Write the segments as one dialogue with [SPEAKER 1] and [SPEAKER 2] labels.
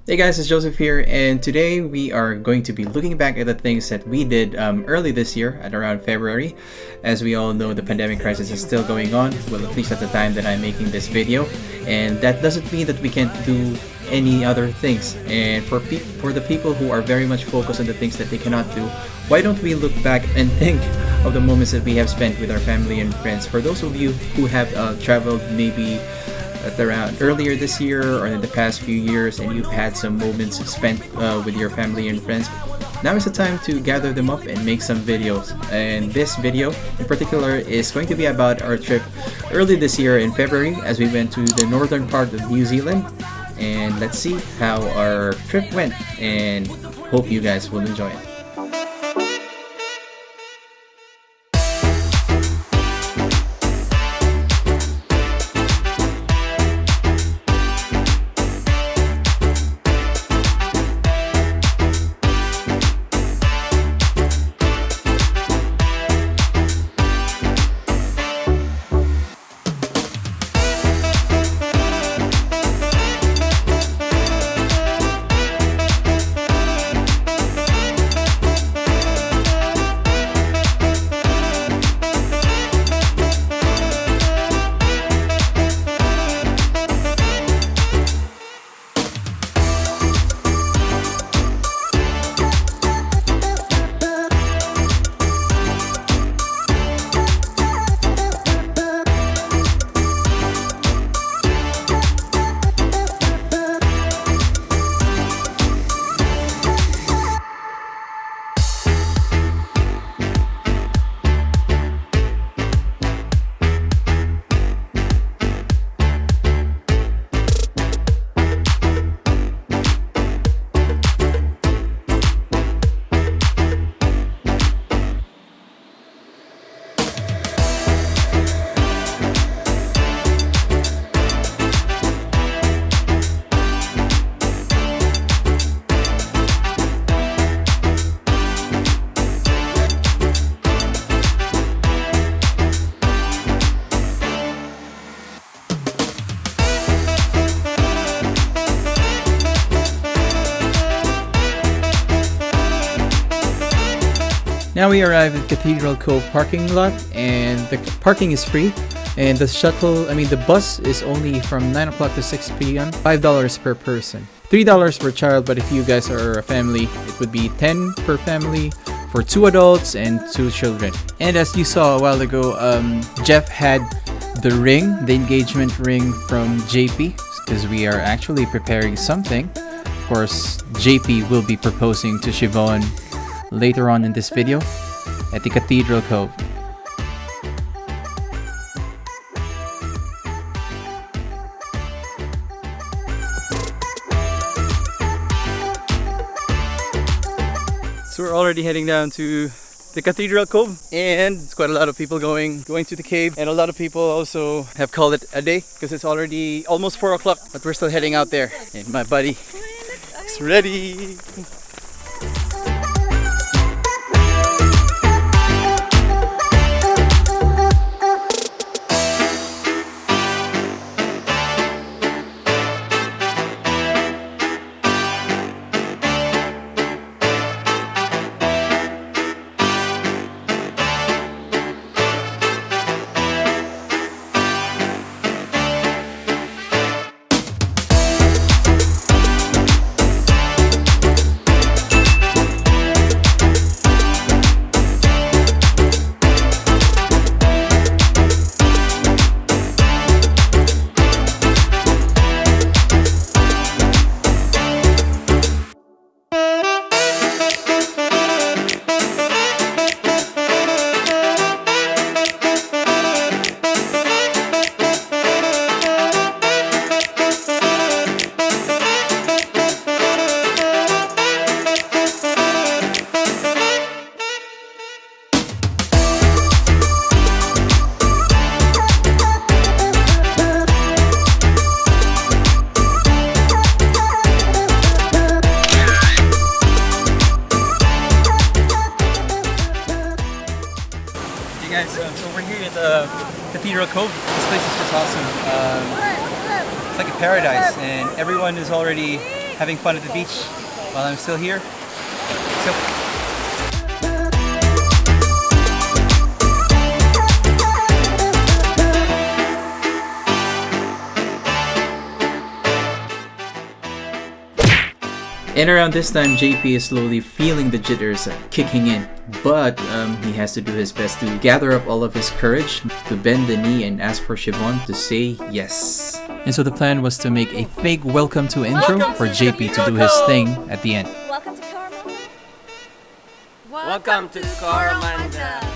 [SPEAKER 1] Hey guys, it's Joseph here, and today we are going to be looking back at the things that we did early this year at around February. As we all know, the pandemic crisis is still going on, well, at least at the time that I'm making this video, and that doesn't mean that we can't do any other things. And for the people who are very much focused on the things that they cannot do, why don't we look back and think of the moments that we have spent with our family and friends? For those of you who have traveled maybe at around earlier this year or in the past few years, and you've had some moments spent with your family and friends, now is the time to gather them up and make some videos. And this video in particular is going to be about our trip early this year in February as we went to the northern part of New Zealand. And let's see how our trip went, and hope you guys will enjoy it. Now we arrive at Cathedral Cove parking lot, and the parking is free. And the bus is only from 9 o'clock to 6 p.m. $5 per person. $3 per child, but if you guys are a family, it would be 10 per family for 2 adults and 2 children. And as you saw a while ago, Jeff had the engagement ring from Jaypee, because we are actually preparing something. Of course, Jaypee will be proposing to Shivon later on in this video at the Cathedral Cove. So we're already heading down to the Cathedral Cove, and it's quite a lot of people going to the cave, and a lot of people also have called it a day because it's already almost 4 o'clock, but we're still heading out there, and my buddy is ready. Cathedral Cove. This place is just awesome. It's like a paradise, and everyone is already having fun at the beach while I'm still here. So and around this time, Jaypee is slowly feeling the jitters kicking in, but he has to do his best to gather up all of his courage to bend the knee and ask for Shivon to say yes. And so the plan was to make a fake welcome to intro for Jaypee to do his thing at the end.
[SPEAKER 2] Welcome to Coromandel.
[SPEAKER 3] Welcome to Coromandel.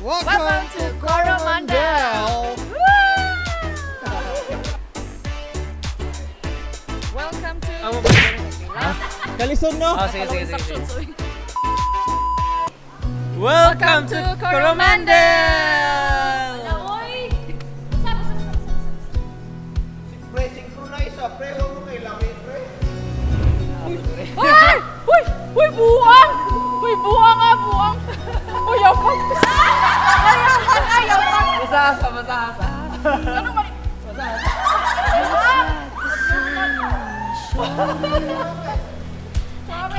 [SPEAKER 2] Welcome to Coromandel. Welcome to.
[SPEAKER 3] Kalisod no?
[SPEAKER 2] Oh, sige.
[SPEAKER 3] Welcome to Coromandel.
[SPEAKER 4] Pre, synchronize ah. Pre, huwag mo kay lamit, pre.
[SPEAKER 2] Ay! Uy, buwang! Uy, buwang nga, buwang! Uy, yapag! Ayaw!
[SPEAKER 3] Masasa.
[SPEAKER 2] Ano mali?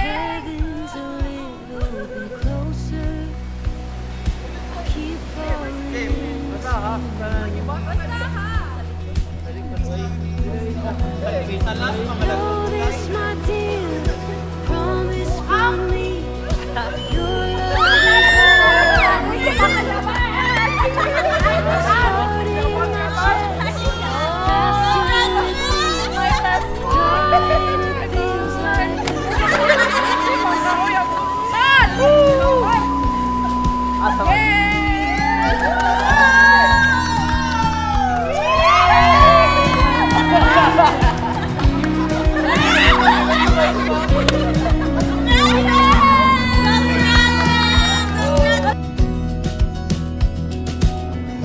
[SPEAKER 5] Heaven's a little bit closer. Keep falling. Know this, my dear. Promise from me. Your love is all I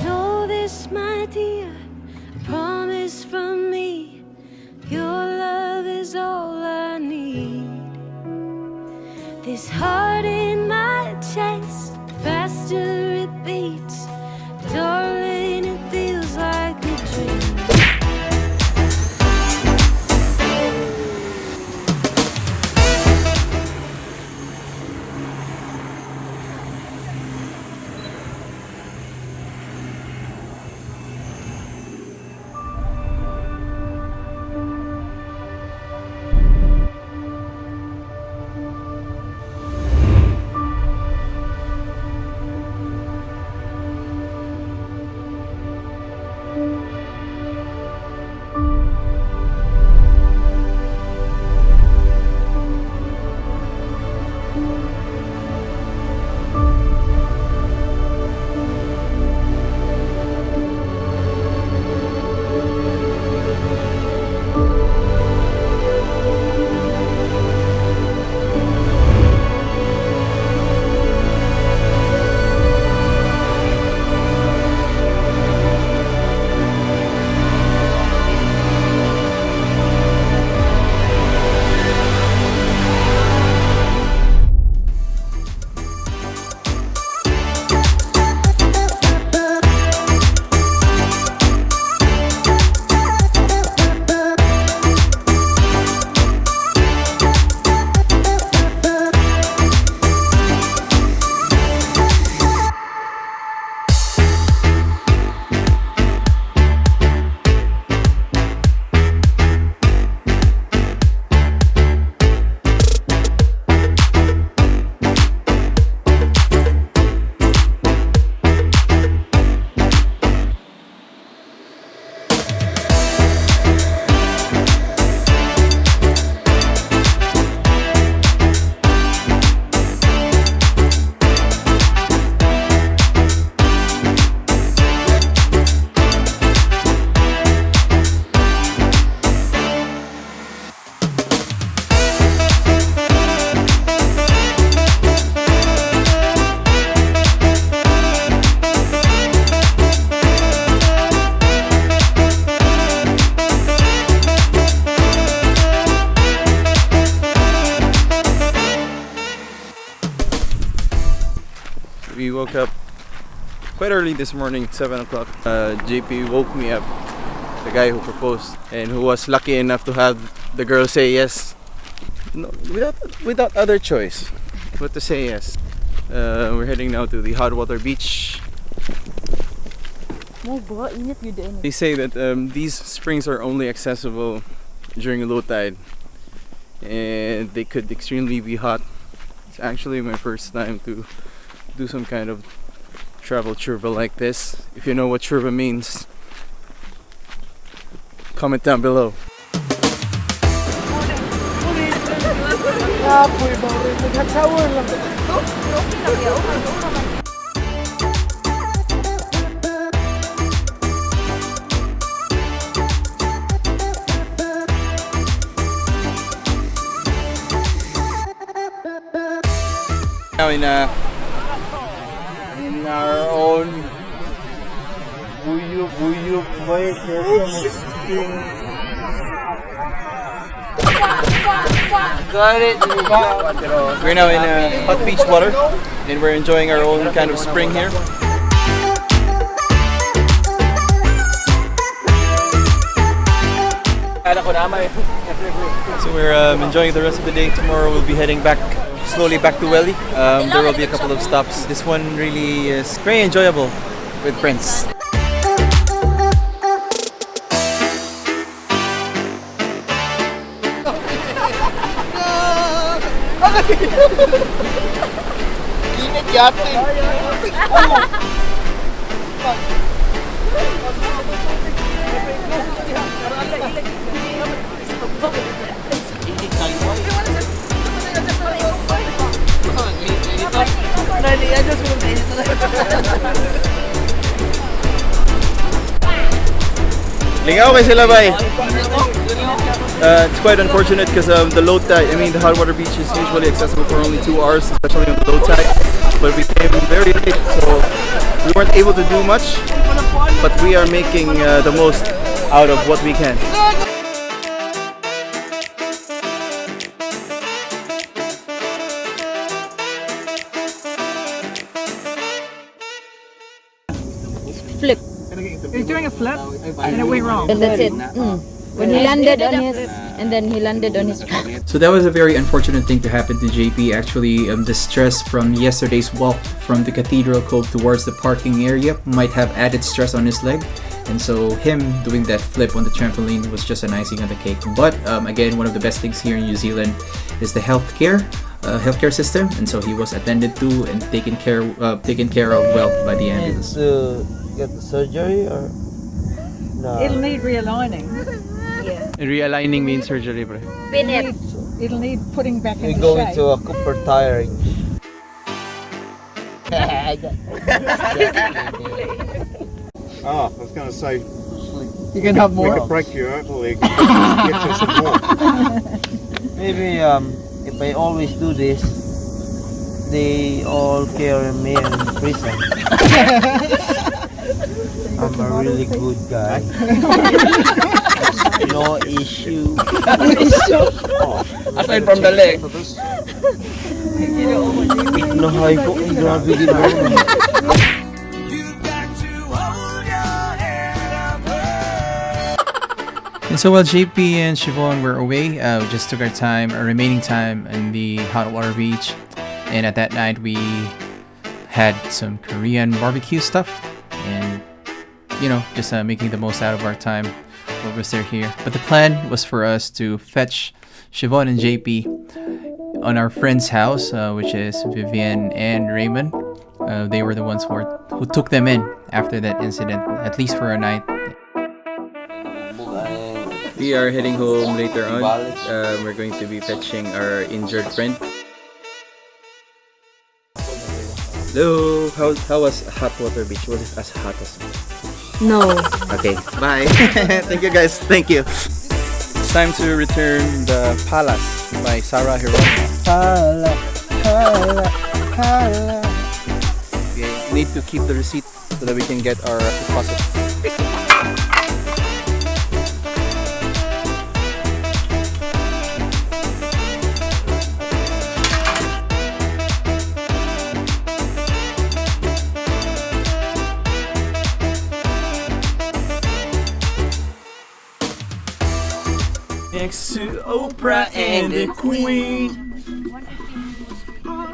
[SPEAKER 5] Know this, my dear. Promise from me. Your love is all I need. This heart in my chest, faster it beats. Darling, it feels like a dream.
[SPEAKER 4] We woke up quite early this morning, 7 o'clock. Jaypee woke me up, the guy who proposed and who was lucky enough to have the girl say yes no, without other choice but to say yes. We're heading now to the hot water beach. They say that these springs are only accessible during low tide, and they could extremely be hot. It's actually my first time to do some kind of travel churba like this. If you know what churba means, comment down below. Now in our own buyu place.
[SPEAKER 3] Got it.
[SPEAKER 4] We're now in hot beach water, and we're enjoying our own kind of spring here. So we're enjoying the rest of the day. Tomorrow we'll be heading slowly back to Welly. There will be a couple of stops. This one really is very enjoyable with friends. Lingaw kay sila bay. It's quite unfortunate because the low tide, the hot water beach is usually accessible for only 2 hours, especially on the low tide. But we came very late, so we weren't able to do much. But we are making the most out of what we can.
[SPEAKER 6] Flip.
[SPEAKER 2] He's doing a flip and it went wrong.
[SPEAKER 6] And that's it. When he landed on his, and then he landed on his.
[SPEAKER 1] So that was a very unfortunate thing to happen to JP. Actually, the stress from yesterday's walk from the Cathedral Cove towards the parking area might have added stress on his leg. And so him doing that flip on the trampoline was just an icing on the cake. But again, one of the best things here in New Zealand is the healthcare system. And so he was attended to and taken care of well by the ambulance.
[SPEAKER 3] Get the surgery or no?
[SPEAKER 2] It'll need realigning.
[SPEAKER 4] Realigning means surgery, bro.
[SPEAKER 2] It'll need putting back
[SPEAKER 3] We
[SPEAKER 2] into
[SPEAKER 3] go
[SPEAKER 2] shape.
[SPEAKER 3] into a Cooper tiring.
[SPEAKER 7] I was going to say,
[SPEAKER 2] You can have
[SPEAKER 7] we
[SPEAKER 2] more.
[SPEAKER 7] could break your ankle leg and get you some more.
[SPEAKER 3] Maybe if I always do this, they all carry me in prison. I'm a really good guy. No issue.
[SPEAKER 4] Aside from the leg.
[SPEAKER 3] Nahay ko, grabe din mo.
[SPEAKER 1] And so while JP and Shivon were away, we just took our remaining time in the hot water beach. And at that night, we had some Korean barbecue stuff. And, just making the most out of our time while we were here. But the plan was for us to fetch Shivon and JP on our friend's house, which is Vivian and Raymond. They were the ones who took them in after that incident, at least for a night.
[SPEAKER 4] We are heading home later on. We're going to be fetching our injured friend. Hello, how was hot water beach? Was it as hot as?
[SPEAKER 6] No.
[SPEAKER 4] Okay, bye. Thank you guys. Thank you. It's time to return the Palace by Sarah Hirono. We need to keep the receipt so that we can get our deposit. Next to Oprah and the Queen.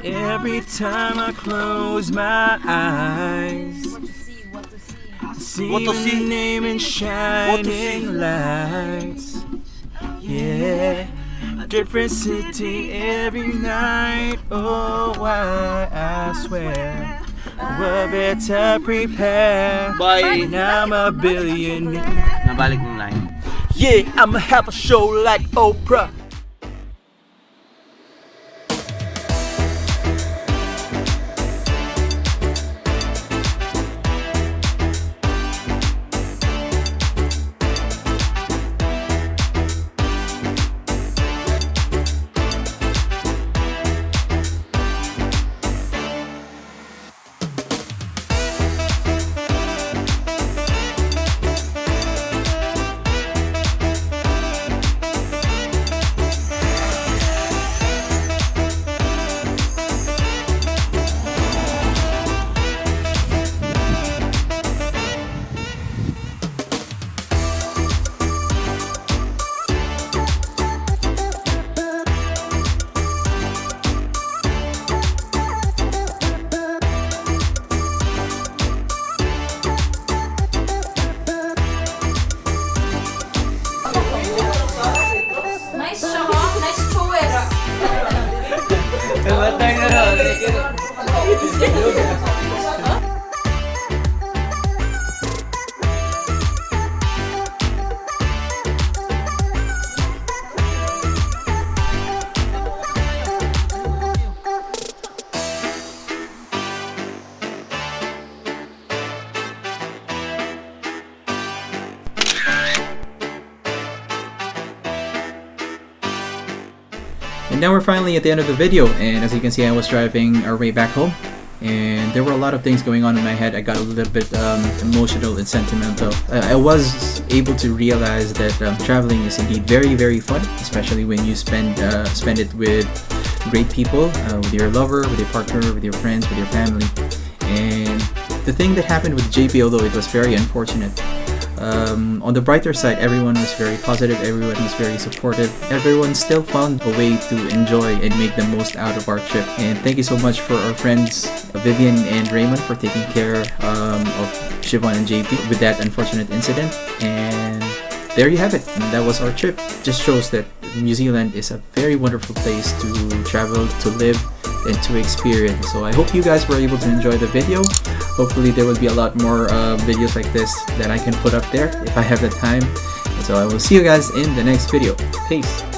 [SPEAKER 4] Every time I close my eyes, see
[SPEAKER 3] What to
[SPEAKER 4] your
[SPEAKER 3] see?
[SPEAKER 4] name in shining lights. Yeah, a different city every night. Oh, I swear we're better prepared.
[SPEAKER 3] Bye.
[SPEAKER 4] Now I'm a billionaire.
[SPEAKER 3] Nabalik ng line.
[SPEAKER 4] Yeah, I'ma have a show like Oprah.
[SPEAKER 2] Nice siya ha? Nice choice.
[SPEAKER 1] And now we're finally at the end of the video, and as you can see, I was driving our way back home, and there were a lot of things going on in my head. I got a little bit emotional and sentimental. I was able to realize that traveling is indeed very, very fun, especially when you spend it with great people, with your lover, with your partner, with your friends, with your family. And the thing that happened with Jaypee, although it was very unfortunate, on the brighter side, everyone was very positive, everyone was very supportive, everyone still found a way to enjoy and make the most out of our trip. And thank you so much for our friends Vivian and Raymond for taking care of Shivon and Jaypee with that unfortunate incident. And there you have it, and that was our trip. Just shows that New Zealand is a very wonderful place to travel, to live, and to experience. So I hope you guys were able to enjoy the video. Hopefully there will be a lot more videos like this that I can put up there if I have the time. And so I will see you guys in the next video. Peace.